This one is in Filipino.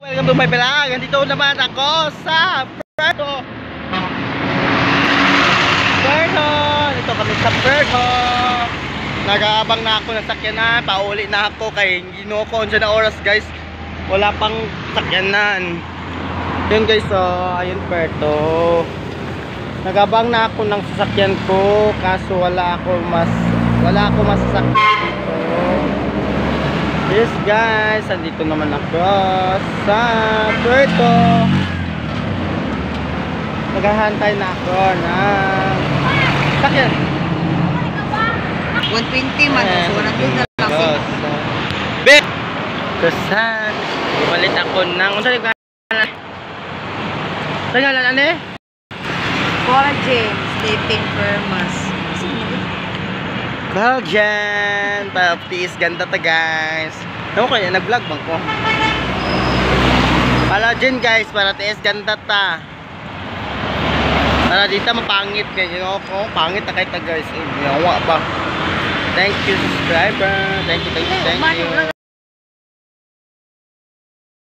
Welcome to my vlog. Nandito naman ako sa Puerto. Dito kami sa Puerto. Nag-aabang na ako ng sakyanan. Pauli na ako kay ginoko dyan na oras guys. Wala pang sakyanan. Yun guys, ayun Puerto. Nag-abang na ako ng sasakyan ko. Kaso wala ako masasakyan dito. Yes guys, andito naman ako sa Puerto. Naghahantay na ako ng sakyan. 120 man, so 100 na lang. Bet! Kasan, ibalit ako ng unsa yung ngalan? Sa ngalan ano eh? Collagen, sleeping firmas. Collagen, tiis ganda ta guys. Ano kaya nag-vlog bang ko? Collagen guys, para tiis ganda ta. Para dito mapangit kayo ko, pangit na kayo ta guys. Yawa ba? Thank you subscriber. Thank you.